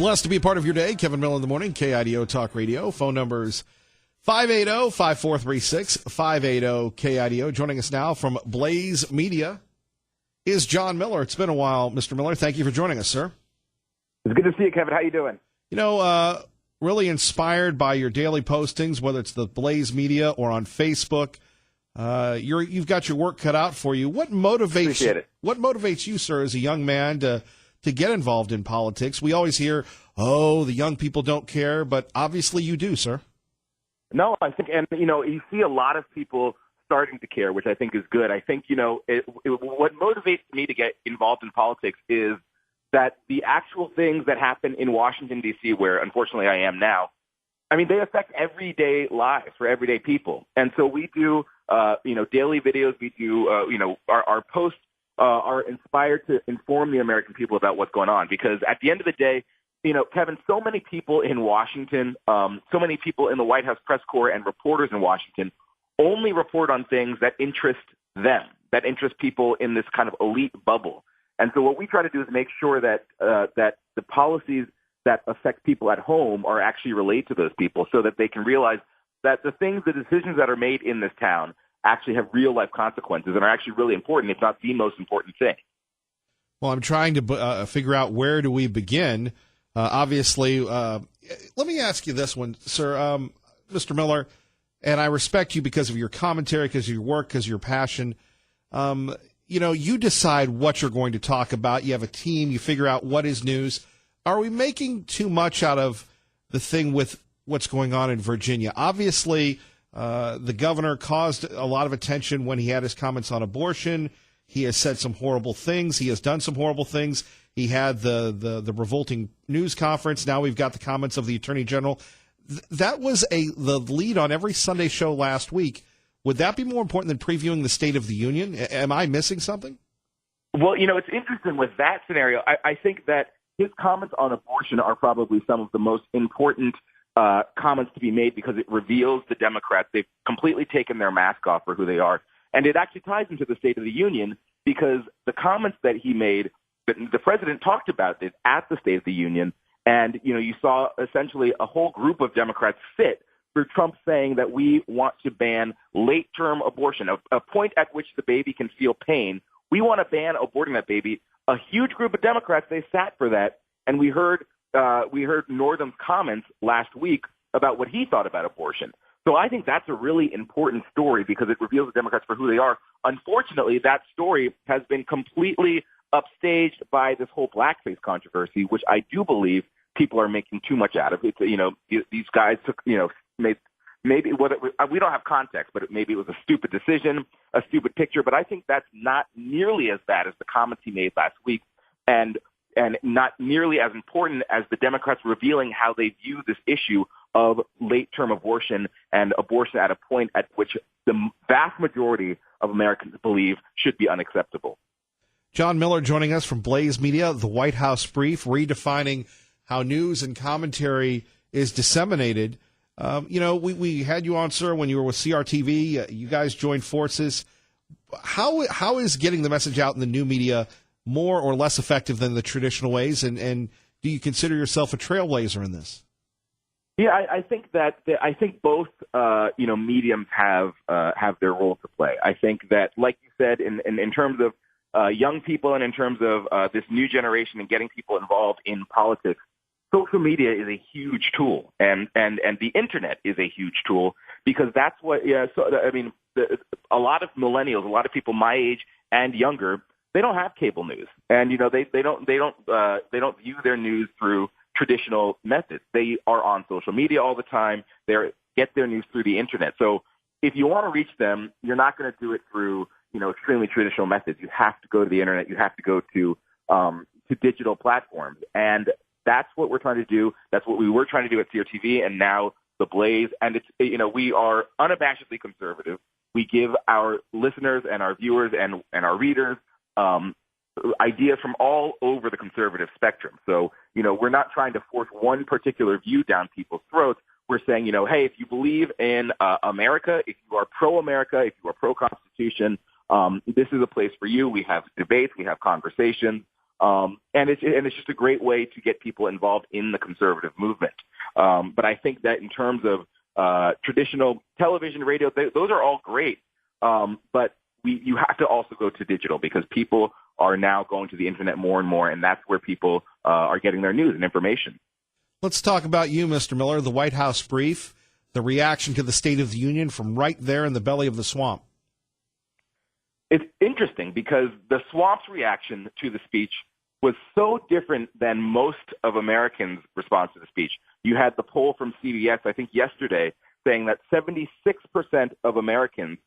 Blessed to be a part of your day. Kevin Miller in the morning, KIDO Talk Radio. Phone numbers 580-5436, 580-KIDO. Joining us now from Blaze Media is John Miller. It's been a while, Mr. Miller. Thank you for joining us, sir. It's good to see you, Kevin. How you doing? Really inspired by your daily postings, whether it's the Blaze Media or on Facebook. You've got your work cut out for you. What motivates you, sir, as a young man to get involved in politics? We always hear, the young people don't care, but obviously you do, sir. No, I think, you see a lot of people starting to care, which I think is good. I think, what motivates me to get involved in politics is that the actual things that happen in Washington, D.C., where unfortunately I am now, they affect everyday lives for everyday people. And so we do, daily videos. We do, our posts are inspired to inform the American people about what's going on. Because at the end of the day, Kevin, so many people in Washington, so many people in the White House press corps and reporters in Washington only report on things that interest them, that interest people in this kind of elite bubble. And so what we try to do is make sure that that the policies that affect people at home are actually related to those people so that they can realize that the decisions that are made in this town actually have real life consequences and are actually really important, if not the most important thing. Well, I'm trying to figure out where do we begin. Obviously, let me ask you this one, sir, Mr. Miller, and I respect you because of your commentary, because of your work, because of your passion. You decide what you're going to talk about. You have a team. You figure out what is news. Are we making too much out of the thing with what's going on in Virginia? Obviously, the governor caused a lot of attention when he had his comments on abortion. He has said some horrible things. He has done some horrible things. He had the revolting news conference. Now we've got the comments of the Attorney General. That was the lead on every Sunday show last week. Would that be more important than previewing the State of the Union? Am I missing something? Well, it's interesting with that scenario. I think that his comments on abortion are probably some of the most important comments to be made because it reveals the Democrats. They've completely taken their mask off for who they are. And it actually ties into the State of the Union because the comments that he made, the president talked about it at the State of the Union. And, you saw essentially a whole group of Democrats sit for Trump saying that we want to ban late-term abortion, a point at which the baby can feel pain. We want to ban aborting that baby. A huge group of Democrats, they sat for that. And we heard Northam's comments last week about what he thought about abortion. So I think that's a really important story because it reveals the Democrats for who they are. Unfortunately, that story has been completely upstaged by this whole blackface controversy, which I do believe people are making too much out of. It's, these guys took, maybe whether we don't have context, but maybe it was a stupid decision, a stupid picture. But I think that's not nearly as bad as the comments he made last week, and not nearly as important as the Democrats revealing how they view this issue of late-term abortion and abortion at a point at which the vast majority of Americans believe should be unacceptable. John Miller joining us from Blaze Media, the White House Brief, redefining how news and commentary is disseminated. We had you on, sir, when you were with CRTV. You guys joined forces. How is getting the message out in the new media more or less effective than the traditional ways? And do you consider yourself a trailblazer in this? Yeah, I think that I think both mediums have their role to play. I think that, like you said, in terms of young people and in terms of this new generation and getting people involved in politics, social media is a huge tool, and the internet is a huge tool because that's what. Yeah, so a lot of millennials, a lot of people my age and younger, they don't have cable news, and they don't view their news through traditional methods. They are on social media all the time. They get their news through the internet. So if you want to reach them, you're not going to do it through extremely traditional methods. You have to go to the internet. You have to go to digital platforms, and that's what we're trying to do. That's what we were trying to do at CRTV, and now the Blaze. And it's we are unabashedly conservative. We give our listeners and our viewers and our readers ideas from all over the conservative spectrum. So, we're not trying to force one particular view down people's throats. We're saying, hey, if you believe in America, if you are pro-America, if you are pro-Constitution, this is a place for you. We have debates, we have conversations. And it's just a great way to get people involved in the conservative movement. But I think that in terms of traditional television, radio, those are all great. But you have to also go to digital because people are now going to the internet more and more, and that's where people are getting their news and information. Let's talk about you, Mr. Miller, the White House brief, the reaction to the State of the Union from right there in the belly of the swamp. It's interesting because the swamp's reaction to the speech was so different than most of Americans' response to the speech. You had the poll from CBS, I think yesterday, saying that 76% of Americans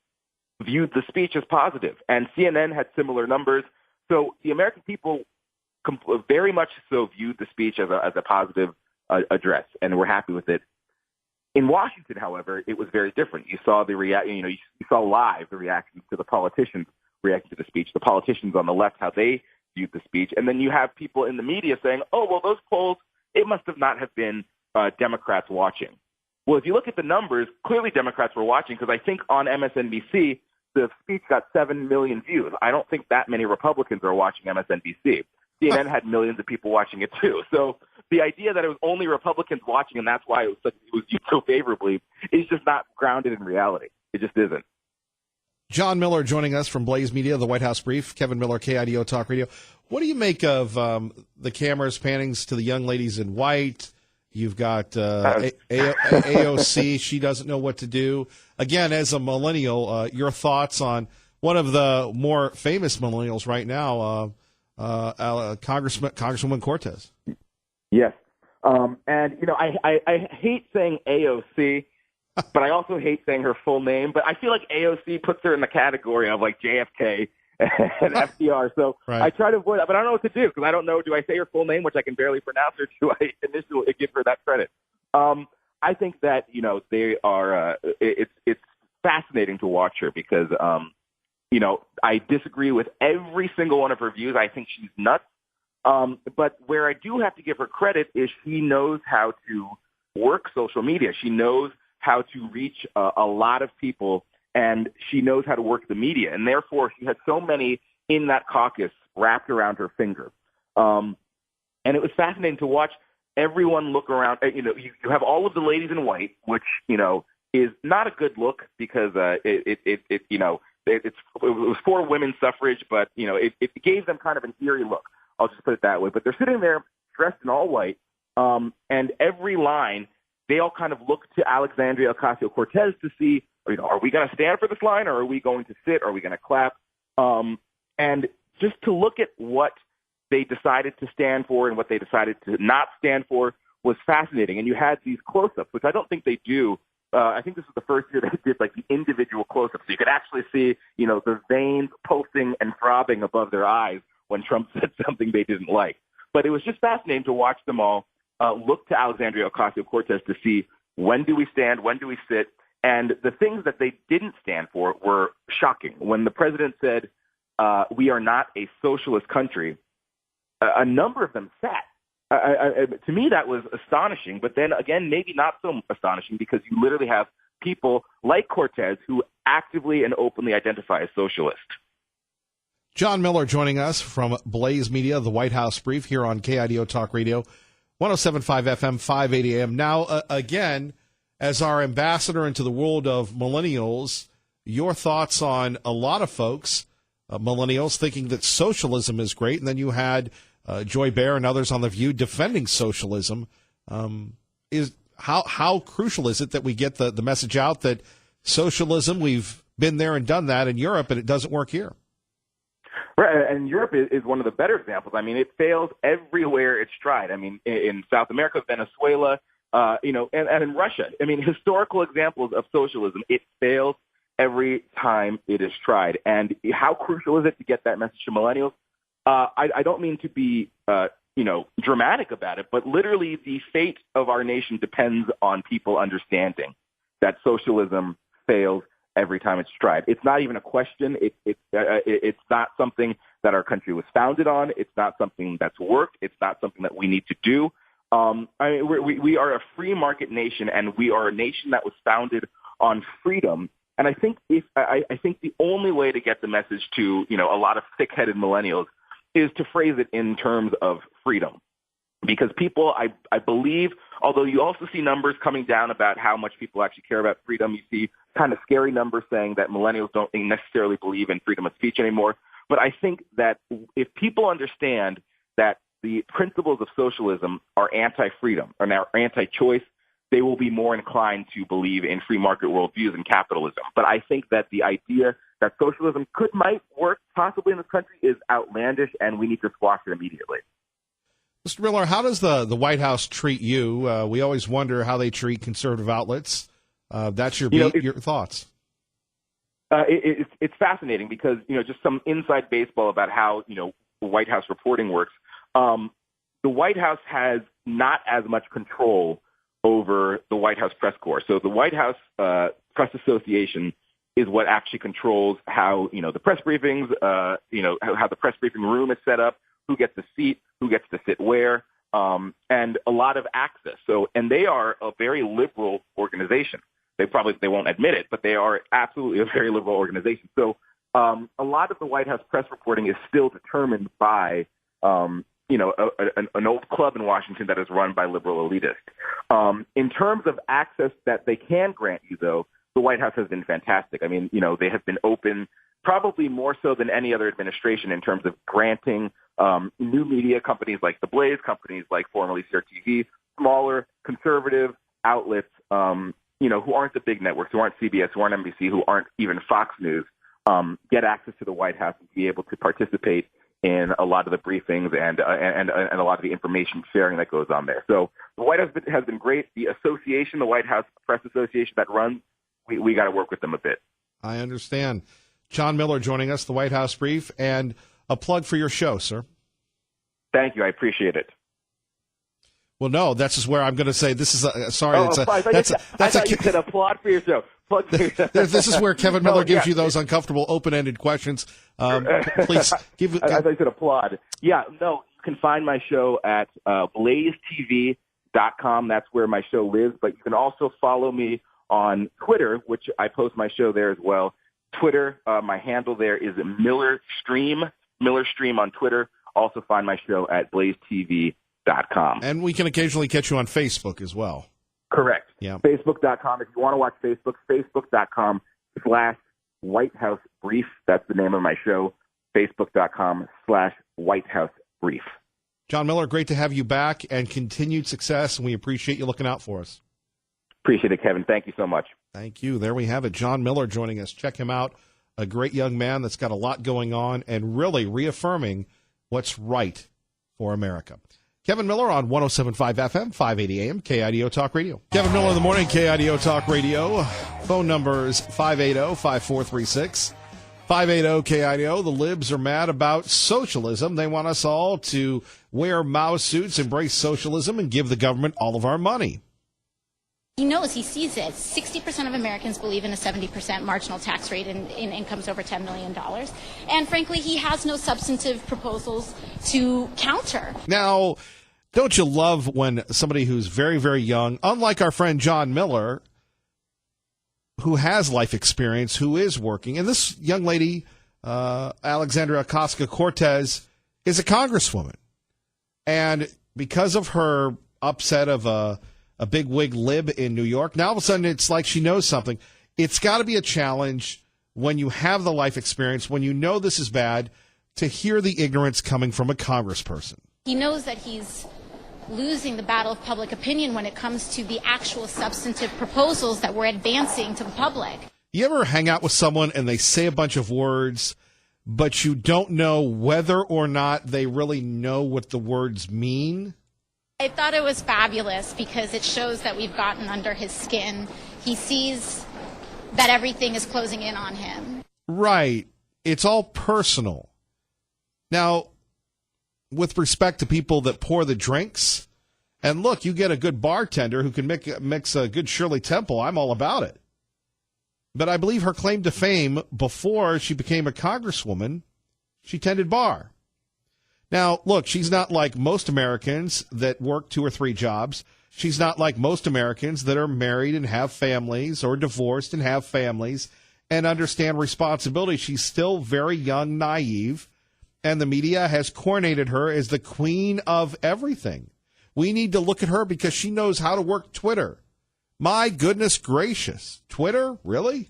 viewed the speech as positive, and CNN had similar numbers. So the American people very much so viewed the speech as a positive address, and were happy with it. In Washington, however, it was very different. You saw you saw live the reactions to the politicians reacting to the speech, the politicians on the left, how they viewed the speech, and then you have people in the media saying, "Oh, well, those polls, it must have not have been Democrats watching." Well, if you look at the numbers, clearly Democrats were watching because I think on MSNBC the speech got 7 million views. I don't think that many Republicans are watching MSNBC. CNN had millions of people watching it too. So the idea that it was only Republicans watching and that's why it was viewed so favorably is just not grounded in reality. It just isn't. John Miller joining us from Blaze Media, the White House Brief. Kevin Miller, KIDO Talk Radio. What do you make of the cameras pannings to the young ladies in white? You've got AOC. She doesn't know what to do. Again, as a millennial, your thoughts on one of the more famous millennials right now, Congresswoman Cortez. Yes. And, I hate saying AOC, but I also hate saying her full name. But I feel like AOC puts her in the category of like JFK and FDR. So right. I try to avoid that, but I don't know what to do because I don't know. Do I say her full name, which I can barely pronounce, or do I initially give her that credit? I think that, they are, it's fascinating to watch her because, I disagree with every single one of her views. I think she's nuts. But where I do have to give her credit is she knows how to work social media. She knows how to reach a lot of people, and she knows how to work the media. And therefore, she had so many in that caucus wrapped around her finger. And it was fascinating to watch everyone look around. You have all of the ladies in white, which, is not a good look because it was for women's suffrage, but, it gave them kind of an eerie look. I'll just put it that way. But they're sitting there dressed in all white, and every line, they all kind of look to Alexandria Ocasio-Cortez to see, are we going to stand for this line, or are we going to sit, or are we going to clap? And just to look at what they decided to stand for and what they decided to not stand for was fascinating. And you had these close-ups, which I don't think they do. I think this was the first year they did like the individual close-ups. So you could actually see, the veins pulsing and throbbing above their eyes when Trump said something they didn't like. But it was just fascinating to watch them all look to Alexandria Ocasio-Cortez to see when do we stand, when do we sit. And the things that they didn't stand for were shocking. When the president said, we are not a socialist country, a number of them sat. To me, that was astonishing. But then again, maybe not so astonishing because you literally have people like Cortez who actively and openly identify as socialist. John Miller joining us from Blaze Media, the White House Brief, here on KIDO Talk Radio, 107.5 FM, 580 AM. Now, again, as our ambassador into the world of millennials, your thoughts on a lot of folks, millennials, thinking that socialism is great, and then you had Joy Behar and others on The View defending socialism. How crucial is it that we get the message out that socialism, we've been there and done that in Europe, and it doesn't work here? Right, and Europe is one of the better examples. I mean, it fails everywhere it's tried. I mean, in South America, Venezuela, and in Russia. I mean, historical examples of socialism, it fails every time it is tried. And how crucial is it to get that message to millennials? I don't mean to be, dramatic about it, but literally the fate of our nation depends on people understanding that socialism fails every time it's tried. It's not even a question. It's not something that our country was founded on. It's not something that's worked. It's not something that we need to do. We are a free market nation, and we are a nation that was founded on freedom. And I think I think the only way to get the message to a lot of thick-headed millennials is to phrase it in terms of freedom. Because people, I believe, although you also see numbers coming down about how much people actually care about freedom, you see kind of scary numbers saying that millennials don't necessarily believe in freedom of speech anymore. But I think that if people understand that the principles of socialism are anti-freedom or now anti-choice, they will be more inclined to believe in free market worldviews and capitalism. But I think that the idea that socialism might work possibly in this country is outlandish, and we need to squash it immediately. Mr. Miller, how does the White House treat you? We always wonder how they treat conservative outlets. That's your your thoughts. It's fascinating because, just some inside baseball about how, White House reporting works. The White House has not as much control over the White House press corps. So the White House Press Association is what actually controls how, the press briefings, how the press briefing room is set up, who gets a seat, who gets to sit where, and a lot of access. And they are a very liberal organization. They won't admit it, but they are absolutely a very liberal organization. So a lot of the White House press reporting is still determined by, an old club in Washington that is run by liberal elitists. In terms of access that they can grant you, though, the White House has been fantastic. I mean, they have been open probably more so than any other administration in terms of granting new media companies like The Blaze, companies like formerly CRTV, smaller conservative outlets, who aren't the big networks, who aren't CBS, who aren't NBC, who aren't even Fox News, get access to the White House and be able to participate in a lot of the briefings and a lot of the information sharing that goes on there. So the White House has been great. The association, the White House Press Association that runs, we got to work with them a bit. I understand. John Miller joining us, the White House Brief, and a plug for your show, sir. Thank you. I appreciate it. Well, no, that's just where I'm going to say this is sorry. I thought you said applaud for your show. This is where Kevin Miller gives you those uncomfortable, open-ended questions. Please give. I thought you said applaud. Yeah, no, you can find my show at blazetv.com. That's where my show lives. But you can also follow me on Twitter, which I post my show there as well. Twitter, my handle there is MillerStream on Twitter. Also find my show at blazetv.com. And we can occasionally catch you on Facebook as well. Correct. Yeah. Facebook.com. If you want to watch Facebook, Facebook.com/White House Brief. That's the name of my show. Facebook.com/White House Brief. John Miller, great to have you back and continued success, and we appreciate you looking out for us. Appreciate it, Kevin. Thank you so much. Thank you. There we have it. John Miller joining us. Check him out. A great young man that's got a lot going on and really reaffirming what's right for America. Kevin Miller on 107.5 FM, 580 AM, KIDO Talk Radio. Kevin Miller in the morning, KIDO Talk Radio. Phone numbers 580-5436. 580-KIDO. The libs are mad about socialism. They want us all to wear Mao suits, embrace socialism, and give the government all of our money. He knows, he sees it. 60% of Americans believe in a 70% marginal tax rate in incomes over $10 million. And frankly, he has no substantive proposals to counter. Now, don't you love when somebody who's very, very young, unlike our friend John Miller, who has life experience, who is working, and this young lady, Alexandria Ocasio-Cortez, is a congresswoman. And because of her upset of a big wig lib in New York, now all of a sudden it's like she knows something. It's got to be a challenge when you have the life experience, when you know this is bad, to hear the ignorance coming from a congressperson. He knows that he's losing the battle of public opinion when it comes to the actual substantive proposals that we're advancing to the public. You ever hang out with someone and they say a bunch of words, but you don't know whether or not they really know what the words mean? I thought it was fabulous because it shows that we've gotten under his skin. He sees that everything is closing in on him. Right. It's all personal. Now, with respect to people that pour the drinks, and look, you get a good bartender who can mix a good Shirley Temple, I'm all about it. But I believe her claim to fame before she became a congresswoman, she tended bar. Now, look, she's not like most Americans that work 2 or 3 jobs. She's not like most Americans that are married and have families or divorced and have families and understand responsibility. She's still very young, naive, and the media has coronated her as the queen of everything. We need to look at her because she knows how to work Twitter. My goodness gracious. Twitter? Really?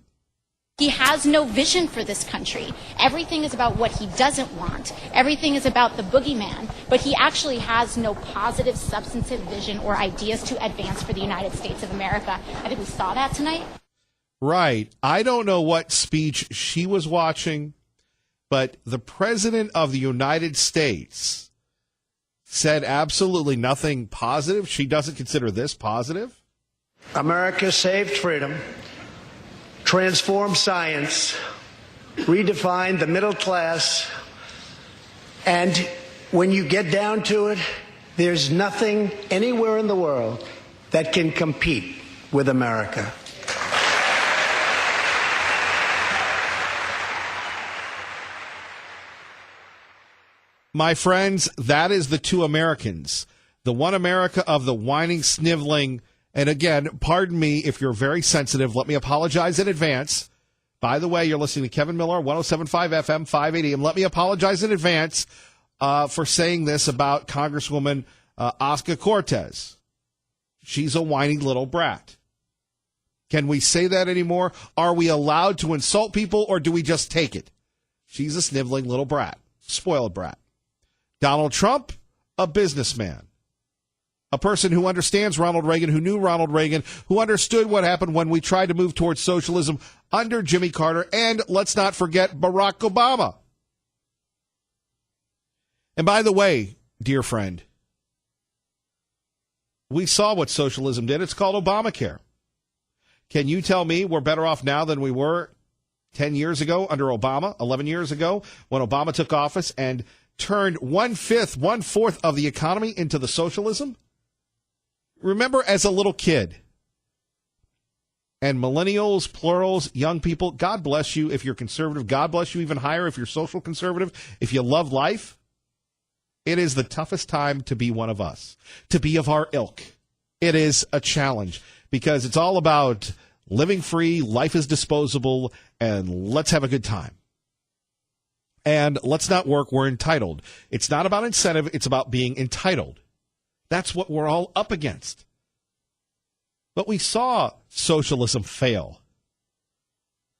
He has no vision for this country. Everything is about what he doesn't want. Everything is about the boogeyman. But he actually has no positive, substantive vision or ideas to advance for the United States of America. I think we saw that tonight. Right. I don't know what speech she was watching, but the President of the United States said absolutely nothing positive. She doesn't consider this positive. America saved freedom, transformed science, redefined the middle class, and when you get down to it, there's nothing anywhere in the world that can compete with America. My friends, that is the two Americans. The one America of the whining, sniveling, and again, pardon me if you're very sensitive. Let me apologize in advance. By the way, you're listening to Kevin Miller, 107.5 FM, 580 AM. Let me apologize in advance for saying this about Congresswoman Ocasio-Cortez. She's a whiny little brat. Can we say that anymore? Are we allowed to insult people, or do we just take it? She's a sniveling little brat, spoiled brat. Donald Trump, a businessman. A person who understands Ronald Reagan, who knew Ronald Reagan, who understood what happened when we tried to move towards socialism under Jimmy Carter, and let's not forget Barack Obama. And by the way, dear friend, we saw what socialism did. It's called Obamacare. Can you tell me we're better off now than we were 10 years ago under Obama, 11 years ago, when Obama took office and turned 1/5, 1/4 of the economy into the socialism? Remember as a little kid, and millennials, plurals, young people, God bless you if you're conservative. God bless you even higher if you're social conservative. If you love life, it is the toughest time to be one of us, to be of our ilk. It is a challenge because it's all about living free, life is disposable, and let's have a good time. And let's not work, we're entitled. It's not about incentive, it's about being entitled. That's what we're all up against. But we saw socialism fail.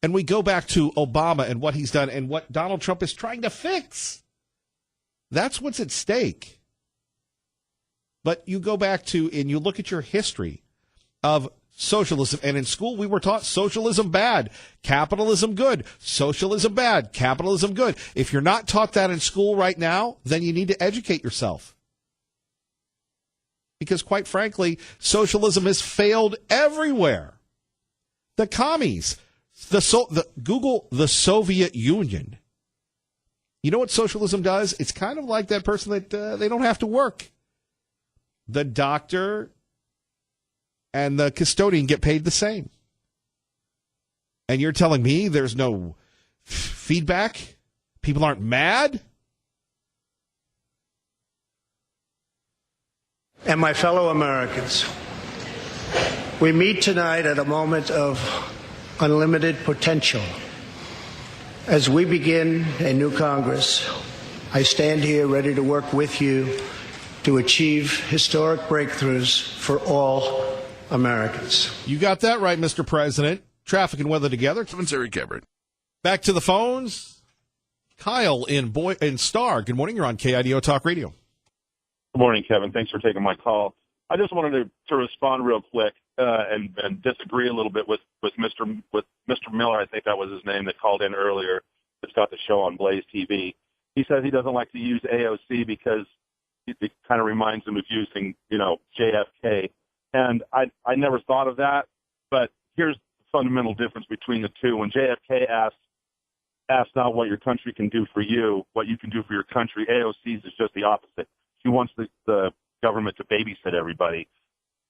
And we go back to Obama and what he's done and what Donald Trump is trying to fix. That's what's at stake. But you go back to, and you look at your history of socialism, and in school we were taught socialism bad, capitalism good, socialism bad, capitalism good. If you're not taught that in school right now, then you need to educate yourself. Because quite frankly, socialism has failed everywhere. The commies, Google the Soviet Union. You know what socialism does? It's kind of like that person that they don't have to work. The doctor and the custodian get paid the same. And you're telling me there's no feedback? People aren't mad? And my fellow Americans, we meet tonight at a moment of unlimited potential. As we begin a new Congress, I stand here ready to work with you to achieve historic breakthroughs for all Americans. You got that right, Mr. President. Traffic and weather together. Kevin's Eric Everett. Back to the phones. Kyle in Star. Good morning. You're on KIDO Talk Radio. Good morning, Kevin. Thanks for taking my call. I just wanted to respond real quick and disagree a little bit with Mr. Miller. I think that was his name that called in earlier. That's got the show on Blaze TV. He says he doesn't like to use AOC because it kind of reminds him of using, JFK. And I never thought of that, but here's the fundamental difference between the two. When JFK asked not what your country can do for you, what you can do for your country, AOC's is just the opposite. She wants the government to babysit everybody.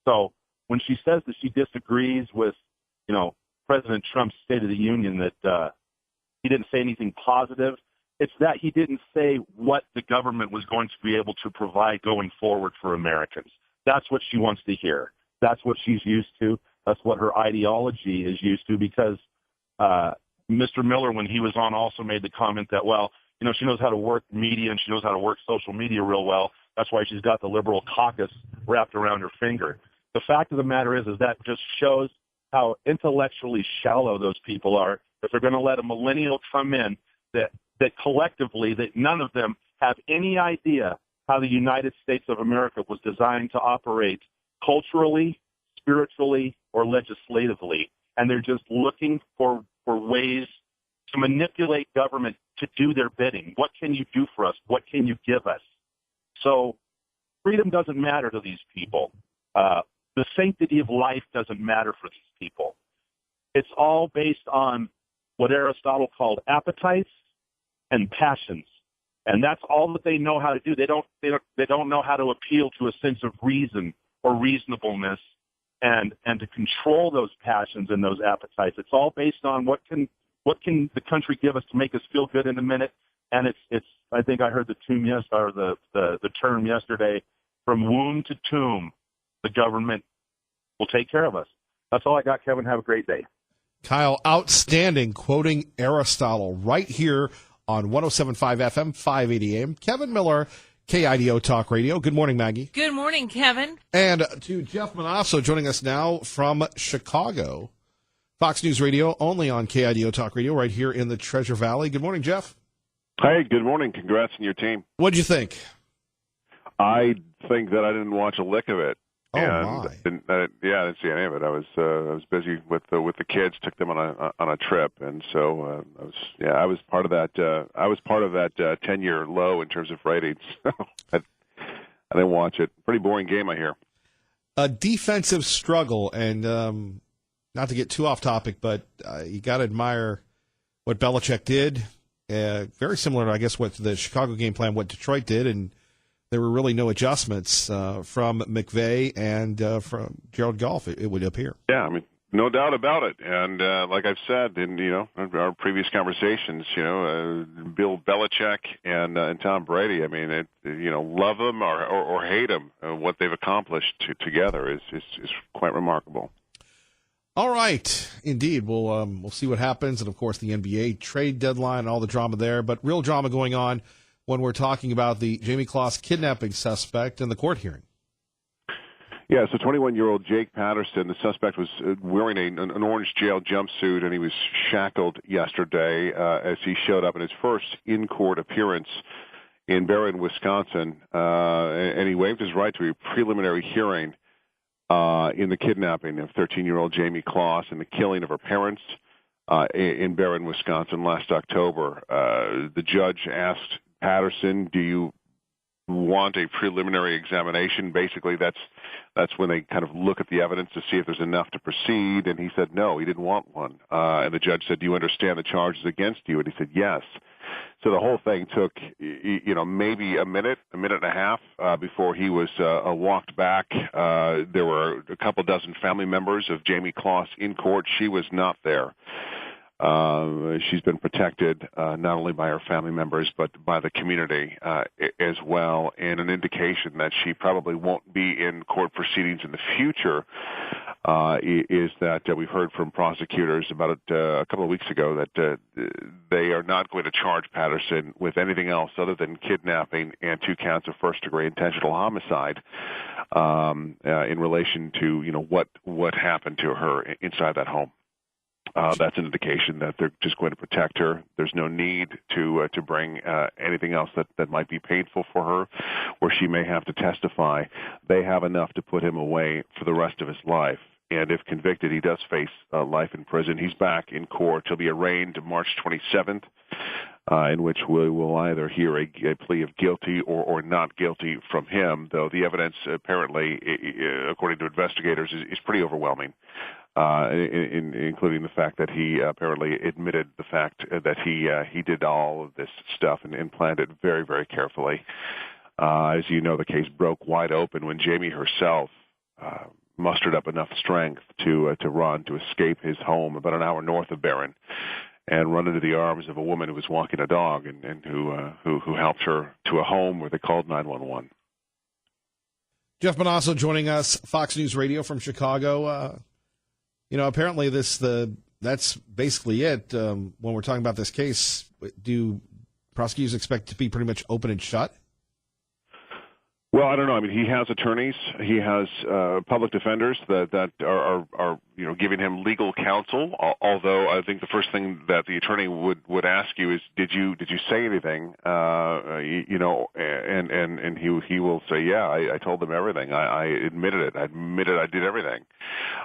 So when she says that she disagrees with, President Trump's State of the Union, that he didn't say anything positive, it's that he didn't say what the government was going to be able to provide going forward for Americans. That's what she wants to hear. That's what she's used to. That's what her ideology is used to, because Mr. Miller, when he was on, also made the comment that, well, she knows how to work media and she knows how to work social media real well. That's why she's got the liberal caucus wrapped around her finger. The fact of the matter is that just shows how intellectually shallow those people are. If they're going to let a millennial come in, that collectively, that none of them have any idea how the United States of America was designed to operate culturally, spiritually, or legislatively. And they're just looking for ways to manipulate government to do their bidding. What can you do for us? What can you give us? So freedom doesn't matter to these people. The sanctity of life doesn't matter for these people. It's all based on what Aristotle called appetites and passions. And that's all that they know how to do. They don't know how to appeal to a sense of reason or reasonableness and to control those passions and those appetites. It's all based on what can the country give us to make us feel good in a minute. And it's I think I heard the term yesterday, from womb to tomb, the government will take care of us. That's all I got, Kevin. Have a great day. Kyle, outstanding, quoting Aristotle right here on 107.5 FM, 580 AM. Kevin Miller, KIDO Talk Radio. Good morning, Maggie. Good morning, Kevin. And to Jeff Manasso joining us now from Chicago. Fox News Radio, only on KIDO Talk Radio, right here in the Treasure Valley. Good morning, Jeff. Hey, good morning. Congrats on your team. What'd you think? I think that I didn't watch a lick of it. Oh, I didn't see any of it. I was busy with the kids. Took them on a trip, and so I was part of that. I was part of that 10-year low in terms of ratings. I didn't watch it. Pretty boring game, I hear. A defensive struggle, and not to get too off topic, but you got to admire what Belichick did. Very similar to, I guess, what the Chicago game plan, what Detroit did, and there were really no adjustments from McVay and from Gerald Goff, it would appear. Yeah, I mean, no doubt about it. And like I've said in our previous conversations, Bill Belichick and Tom Brady. I mean, love them or hate them, what they've accomplished together is quite remarkable. All right, indeed. We'll see what happens, and of course the NBA trade deadline and all the drama there. But real drama going on when we're talking about the Jamie Closs kidnapping suspect and the court hearing. Yeah, so 21-year-old Jake Patterson, the suspect was wearing an orange jail jumpsuit, and he was shackled yesterday as he showed up in his first in-court appearance in Barron, Wisconsin, and he waived his right to a preliminary hearing in the kidnapping of 13-year-old Jamie Closs and the killing of her parents in Barron, Wisconsin last October. The judge asked Patterson, do you want a preliminary examination? Basically, that's when they kind of look at the evidence to see if there's enough to proceed, and he said no, he didn't want one. And the judge said, do you understand the charges against you? And he said yes. So the whole thing took, maybe a minute and a half before he was walked back. There were a couple dozen family members of Jamie Closs in court. She was not there. She's been protected not only by her family members but by the community as well, and an indication that she probably won't be in court proceedings in the future is that we've heard from prosecutors about it a couple of weeks ago that they are not going to charge Patterson with anything else other than kidnapping and 2 counts of first-degree intentional homicide in relation to what happened to her inside that home. That's an indication that they're just going to protect her. There's no need to bring anything else that might be painful for her, where she may have to testify. They have enough to put him away for the rest of his life. And if convicted, he does face life in prison. He's back in court. He'll be arraigned March 27th, in which we will either hear a plea of guilty or not guilty from him, though the evidence apparently, according to investigators, is pretty overwhelming. Including the fact that he apparently admitted the fact that he did all of this stuff and planned it very, very carefully. As you know, the case broke wide open when Jamie herself mustered up enough strength to run, to escape his home about an hour north of Barron, and run into the arms of a woman who was walking a dog and who helped her to a home where they called 911. Jeff Manasso joining us, Fox News Radio from Chicago. Apparently that's basically it. When we're talking about this case, do prosecutors expect to be pretty much open and shut? Well, I don't know. I mean, he has attorneys. He has public defenders that are giving him legal counsel. Although I think the first thing that the attorney would ask you is, did you say anything? And he will say, yeah, I told them everything. I admitted it. I admitted I did everything.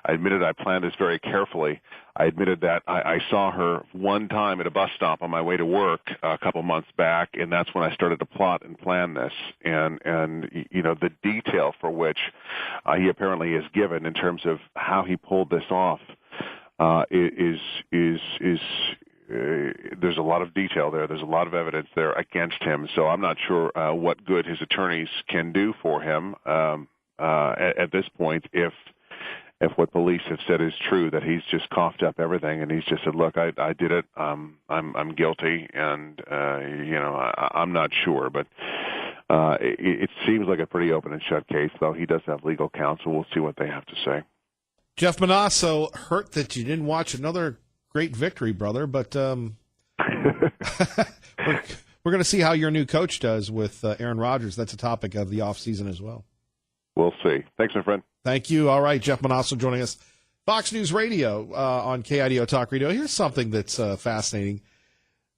I admitted I planned this very carefully. I admitted that I saw her one time at a bus stop on my way to work a couple months back, and that's when I started to plot and plan this. And the detail for which he apparently is given in terms of how he pulled this off is there's a lot of detail there. There's a lot of evidence there against him. So I'm not sure what good his attorneys can do for him at this point if what police have said is true, that he's just coughed up everything and he's just said, look, I did it. I'm guilty, and I'm not sure, but it seems like a pretty open and shut case, though he does have legal counsel. We'll see what they have to say. Jeff Monosso, hurt that you didn't watch another great victory, brother, but we're going to see how your new coach does with Aaron Rodgers. That's a topic of the offseason as well. We'll see. Thanks, my friend. Thank you. All right, Jeff Monosso joining us. Fox News Radio on KIDO Talk Radio. Here's something that's fascinating.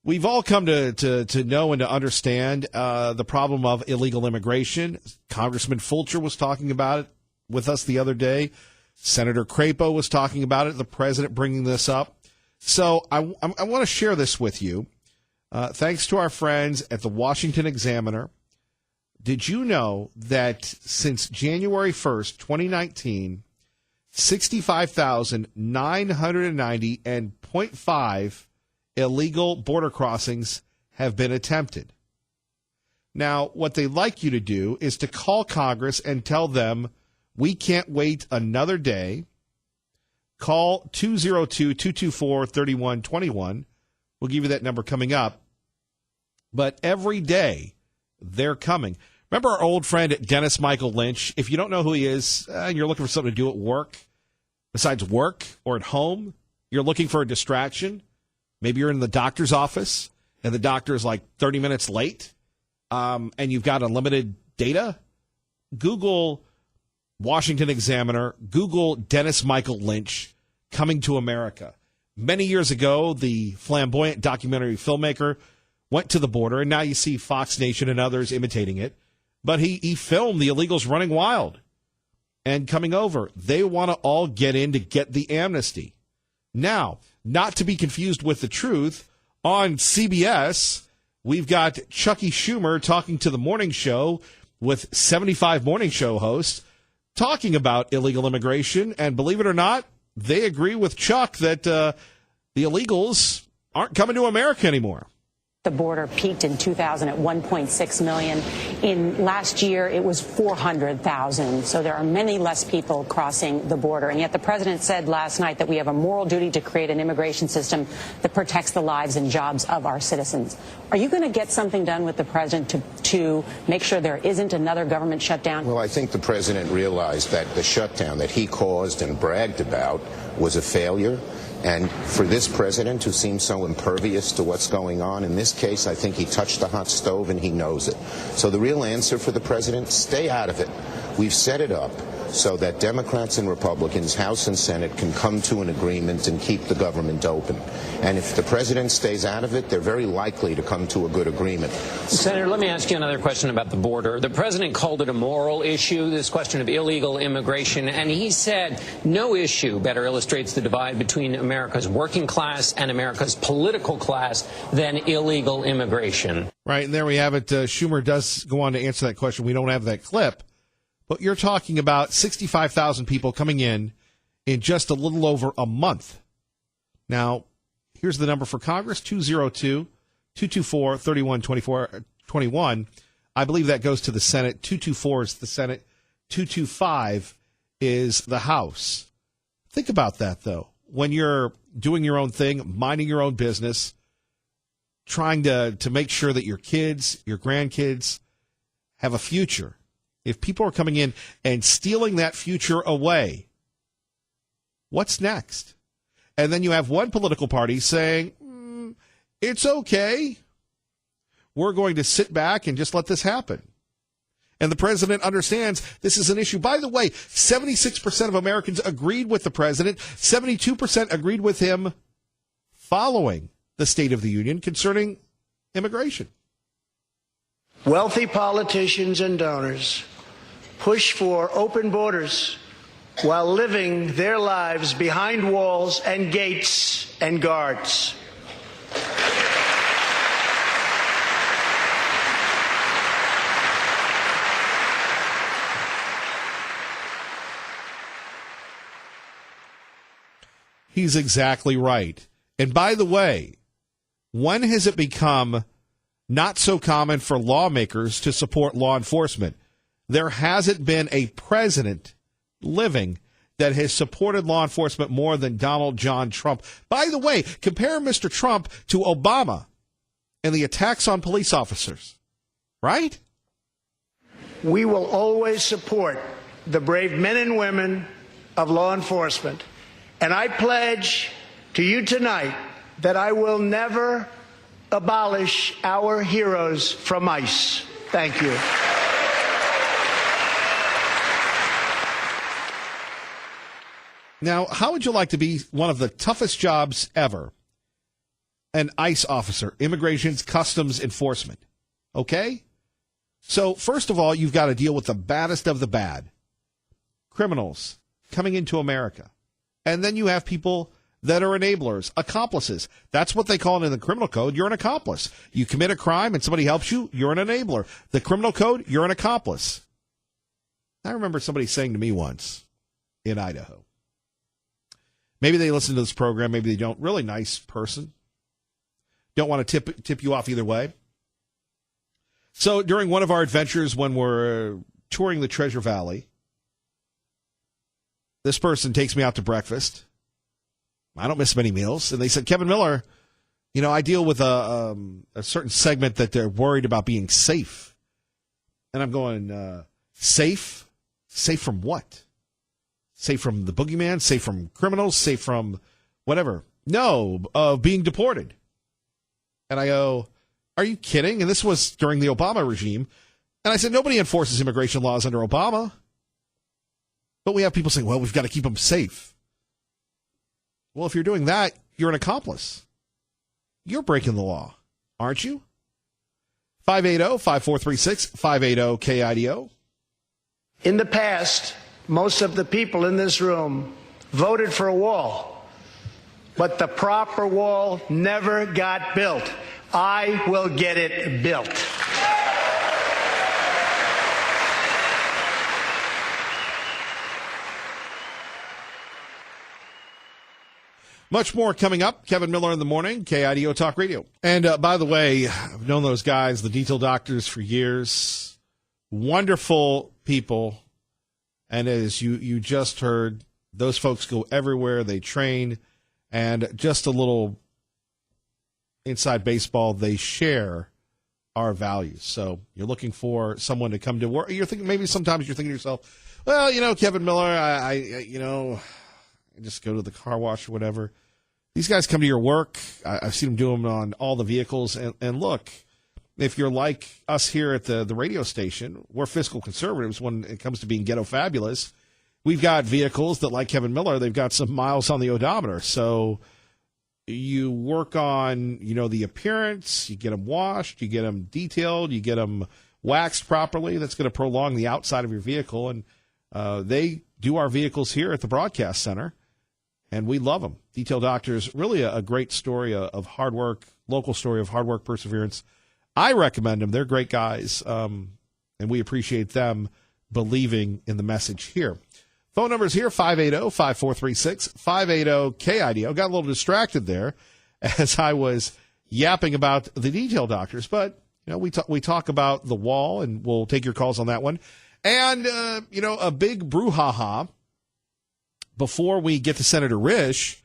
We've all come to know and to understand the problem of illegal immigration. Congressman Fulcher was talking about it with us the other day. Senator Crapo was talking about it, the president bringing this up. So I want to share this with you. Thanks to our friends at the Washington Examiner. Did you know that since January 1st, 2019, 65,990 and 0.5 illegal border crossings have been attempted? Now, what they'd like you to do is to call Congress and tell them, we can't wait another day. Call 202-224-3121. We'll give you that number coming up. But every day, they're coming. Remember our old friend Dennis Michael Lynch? If you don't know who he is, and you're looking for something to do at work, besides work or at home, you're looking for a distraction. Maybe you're in the doctor's office, and the doctor is like 30 minutes late, and you've got unlimited data. Google Washington Examiner. Google Dennis Michael Lynch coming to America. Many years ago, the flamboyant documentary filmmaker went to the border, and now you see Fox Nation and others imitating it. But he filmed the illegals running wild and coming over. They want to all get in to get the amnesty. Now, not to be confused with the truth, on CBS, we've got Chucky Schumer talking to the morning show with 75 morning show hosts talking about illegal immigration. And believe it or not, they agree with Chuck that the illegals aren't coming to America anymore. The border peaked in 2000 at 1.6 million. In last year, it was 400,000. So there are many less people crossing the border. And yet the president said last night that we have a moral duty to create an immigration system that protects the lives and jobs of our citizens. Are you going to get something done with the president to make sure there isn't another government shutdown? Well, I think the president realized that the shutdown that he caused and bragged about was a failure. And for this president, who seems so impervious to what's going on, in this case, I think he touched the hot stove and he knows it. So the real answer for the president, stay out of it. We've set it up so that Democrats and Republicans, House and Senate, can come to an agreement and keep the government open. And if the president stays out of it, they're very likely to come to a good agreement. Senator, let me ask you another question about the border. The president called it a moral issue, this question of illegal immigration, and he said no issue better illustrates the divide between America's working class and America's political class than illegal immigration. Right, and there we have it. Schumer does go on to answer that question. We don't have that clip. But you're talking about 65,000 people coming in just a little over a month. Now, here's the number for Congress, 202-224-3121. I believe that goes to the Senate. 224 is the Senate. 225 is the House. Think about that, though. When you're doing your own thing, minding your own business, trying to make sure that your kids, your grandkids have a future. If people are coming in and stealing that future away, what's next? And then you have one political party saying, it's okay. we're going to sit back and just let this happen. And the president understands this is an issue. By the way, 76% of Americans agreed with the president. 72% agreed with him following the State of the Union concerning immigration. Wealthy politicians and donors push for open borders while living their lives behind walls and gates and guards. He's exactly right. And by the way, when has it become not so common for lawmakers to support law enforcement? There hasn't been a president living that has supported law enforcement more than Donald John Trump. By the way, compare Mr. Trump to Obama and the attacks on police officers, right? We will always support the brave men and women of law enforcement. And I pledge to you tonight that I will never abolish our heroes from ICE. Thank you. Now, how would you like to be one of the toughest jobs ever? An ICE officer, Immigration's Customs Enforcement. Okay? So, first of all, you've got to deal with the baddest of the bad. Criminals coming into America. And then you have people that are enablers, accomplices. That's what they call it in the criminal code. You're an accomplice. You commit a crime and somebody helps you, you're an enabler. The criminal code, you're an accomplice. I remember somebody saying to me once in Idaho, maybe they listen to this program, maybe they don't. Really nice person. Don't want to tip you off either way. So during one of our adventures when we're touring the Treasure Valley, this person takes me out to breakfast. I don't miss many meals. And they said, Kevin Miller, you know, I deal with a certain segment that they're worried about being safe. And I'm going, safe? Safe from what? Safe from the boogeyman? Safe from criminals? Safe from whatever? No, being deported. And I go, are you kidding? And this was during the Obama regime. And I said, nobody enforces immigration laws under Obama. But we have people saying, well, we've got to keep them safe. Well, if you're doing that, you're an accomplice. You're breaking the law, aren't you? 580-5436, 580-KIDO. In the past, most of the people in this room voted for a wall, but the proper wall never got built. I will get it built. Much more coming up. Kevin Miller in the morning, KIDO Talk Radio. And by the way, I've known those guys, the detail doctors, for years. Wonderful people. And as you just heard, those folks go everywhere. They train. And just a little inside baseball, they share our values. So you're looking for someone to come to work. You're thinking, maybe sometimes you're thinking to yourself, well, you know, Kevin Miller, I just go to the car wash or whatever. These guys come to your work. I've seen them do them on all the vehicles. And look, if you're like us here at the radio station, we're fiscal conservatives when it comes to being ghetto fabulous. We've got vehicles that, like Kevin Miller, they've got some miles on the odometer. So you work on, you know, the appearance. You get them washed. You get them detailed. You get them waxed properly. That's going to prolong the outside of your vehicle. And they do our vehicles here at the broadcast center, and we love them. Detail Doctors, really a great story of hard work, local story of hard work, perseverance. I recommend them. They're great guys, and we appreciate them believing in the message here. Phone numbers here, 580-5436, 580-KIDO. Got a little distracted there as I was yapping about the Detail Doctors, but you know, we talk about the wall, and we'll take your calls on that one. And, a big brouhaha before we get to Senator Risch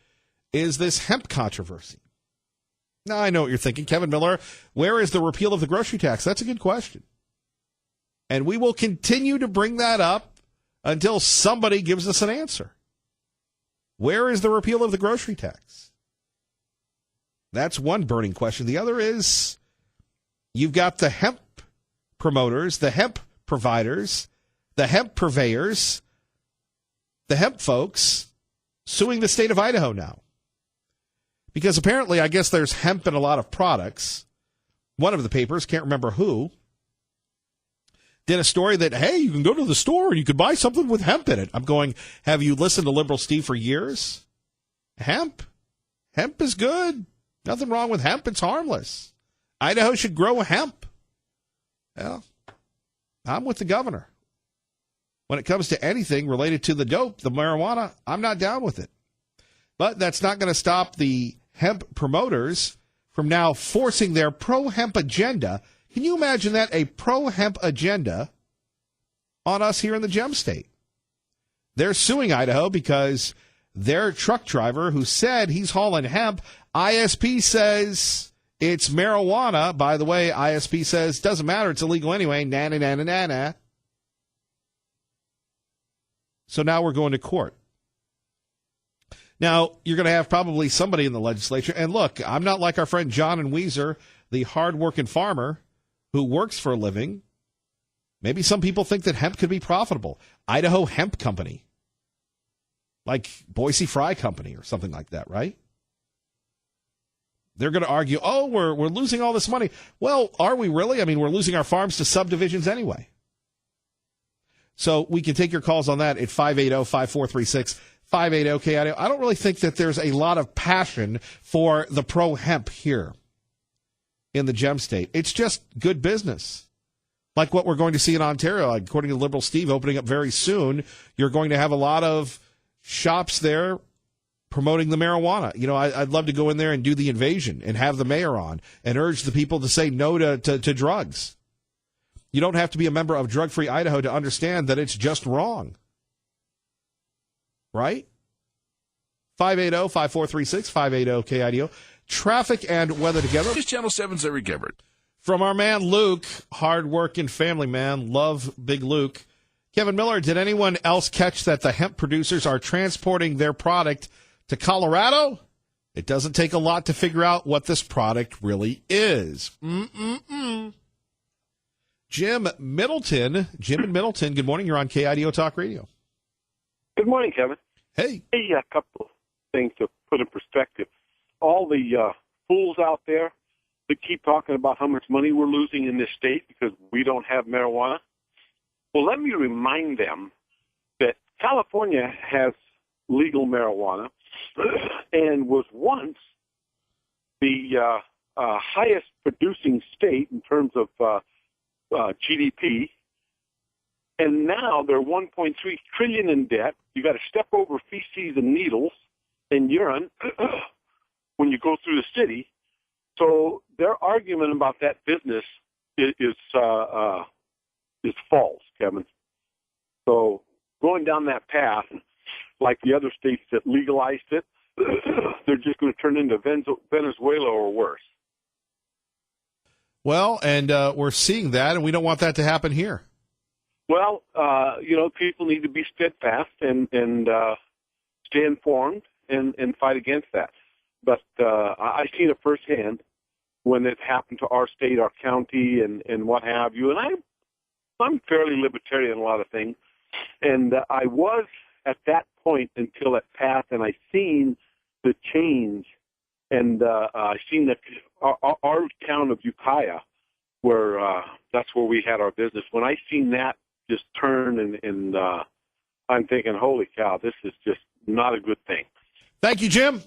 is this hemp controversy. Now, I know what you're thinking. Kevin Miller, where is the repeal of the grocery tax? That's a good question. And we will continue to bring that up until somebody gives us an answer. Where is the repeal of the grocery tax? That's one burning question. The other is, you've got the hemp promoters, the hemp providers, the hemp purveyors, the hemp folks suing the state of Idaho now. Because apparently, I guess there's hemp in a lot of products. One of the papers, can't remember who, did a story that, hey, you can go to the store and you could buy something with hemp in it. I'm going, have you listened to Liberal Steve for years? Hemp? Hemp is good. Nothing wrong with hemp. It's harmless. Idaho should grow hemp. Well, I'm with the governor. When it comes to anything related to the dope, the marijuana, I'm not down with it. But that's not going to stop the hemp promoters from now forcing their pro-hemp agenda. Can you imagine that? A pro-hemp agenda on us here in the Gem State. They're suing Idaho because their truck driver who said he's hauling hemp, ISP says it's marijuana. By the way, ISP says doesn't matter. It's illegal anyway. Na-na-na-na-na-na. So now we're going to court. Now, you're going to have probably somebody in the legislature. And look, I'm not like our friend John and Weezer, the hardworking farmer who works for a living. Maybe some people think that hemp could be profitable. Idaho Hemp Company. Like Boise Fry Company or something like that, right? They're going to argue, oh, we're losing all this money. Well, are we really? I mean, we're losing our farms to subdivisions anyway. So we can take your calls on that at 580-5436. 580-KIDO. I don't really think that there's a lot of passion for the pro-hemp here in the Gem State. It's just good business. Like what we're going to see in Ontario, according to Liberal Steve, opening up very soon. You're going to have a lot of shops there promoting the marijuana. You know, I'd love to go in there and do the invasion and have the mayor on and urge the people to say no to drugs. You don't have to be a member of Drug Free Idaho to understand that it's just wrong. Right? 580-5436, 580-KIDO. Traffic and weather together. This Channel 7's Eric Everett. From our man Luke, hard-working family man, love Big Luke. Kevin Miller, did anyone else catch that the hemp producers are transporting their product to Colorado? It doesn't take a lot to figure out what this product really is. Jim in Middleton, good morning. You're on KIDO Talk Radio. Good morning, Kevin. Hey. Hey, a couple of things to put in perspective. All the fools out there that keep talking about how much money we're losing in this state because we don't have marijuana. Well, let me remind them that California has legal marijuana and was once the highest producing state in terms of GDP. And now they're $1.3 trillion in debt. You got to step over feces and needles and urine when you go through the city. So their argument about that business is false, Kevin. So going down that path, like the other states that legalized it, they're just going to turn into Venezuela or worse. Well, and we're seeing that, and we don't want that to happen here. Well, people need to be steadfast and stay informed and fight against that. But I've seen it firsthand when it happened to our state, our county, and what have you. And I'm fairly libertarian in a lot of things. And I was at that point until it passed, and I seen the change. And I seen that our town of Ukiah, where that's where we had our business. When I seen that just turn, and I'm thinking, holy cow, this is just not a good thing. Thank you, Jim.